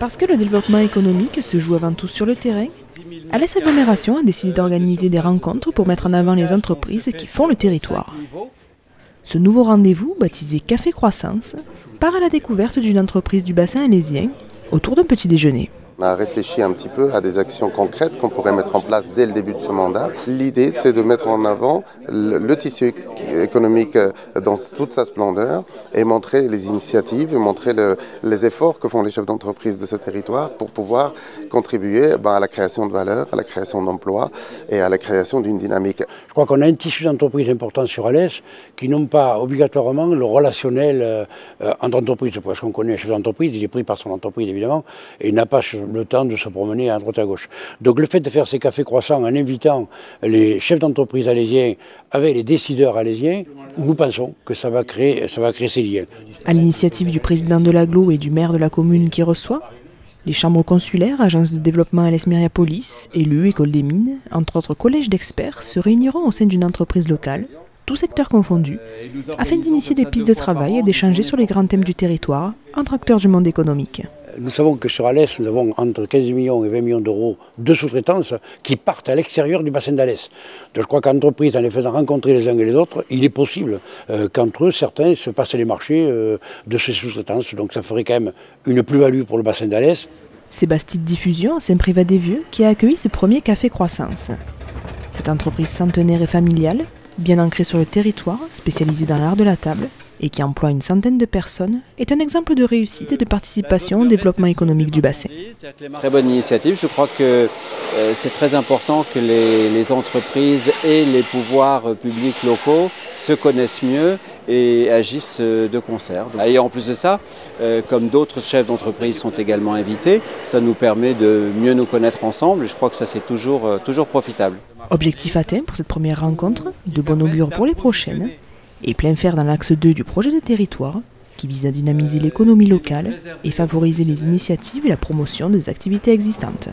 Parce que le développement économique se joue avant tout sur le terrain, Alès Agglomération a décidé d'organiser des rencontres pour mettre en avant les entreprises qui font le territoire. Ce nouveau rendez-vous, baptisé Café Croissance, part à la découverte d'une entreprise du bassin alésien autour d'un petit déjeuner. On a réfléchi un petit peu à des actions concrètes qu'on pourrait mettre en place dès le début de ce mandat. L'idée, c'est de mettre en avant le tissu économique dans toute sa splendeur et montrer les initiatives et montrer les efforts que font les chefs d'entreprise de ce territoire pour pouvoir contribuer à la création de valeur, à la création d'emplois et à la création d'une dynamique. Je crois qu'on a un tissu d'entreprise important sur Alès qui n'ont pas obligatoirement le relationnel entre entreprises. Parce qu'on connaît un chef d'entreprise, il est pris par son entreprise évidemment et il n'a pas le temps de se promener à droite à gauche. Donc le fait de faire ces cafés croissants en invitant les chefs d'entreprise alésiens avec les décideurs alésiens, nous pensons que ça va créer ces liens. À l'initiative du président de l'agglo et du maire de la commune qui reçoit, les chambres consulaires, agences de développement Alès Myriapolis, élus, écoles des mines, entre autres collèges d'experts, se réuniront au sein d'une entreprise locale, tous secteurs confondus, afin d'initier des pistes de travail et d'échanger sur les grands thèmes du territoire entre acteurs du monde économique. Nous savons que sur Alès, nous avons entre 15 millions et 20 millions d'euros de sous-traitance qui partent à l'extérieur du bassin d'Alès. Donc je crois qu'entreprise, en les faisant rencontrer les uns et les autres, il est possible qu'entre eux, certains se passent les marchés de ces sous-traitances. Donc ça ferait quand même une plus-value pour le bassin d'Alès. C'est Bastide Diffusion à Saint-Privat-des-Vieux qui a accueilli ce premier café croissance. Cette entreprise centenaire et familiale, bien ancrée sur le territoire, spécialisée dans l'art de la table, et qui emploie une centaine de personnes, est un exemple de réussite et de participation au développement économique du bassin. Très bonne initiative. Je crois que c'est très important que les entreprises et les pouvoirs publics locaux se connaissent mieux et agissent de concert. Et en plus de ça, comme d'autres chefs d'entreprise sont également invités, ça nous permet de mieux nous connaître ensemble. Je crois que ça c'est toujours profitable. Objectif atteint pour cette première rencontre, de bon augure pour les prochaines, et plein fer dans l'axe 2 du projet de territoire qui vise à dynamiser l'économie locale et favoriser les initiatives et la promotion des activités existantes.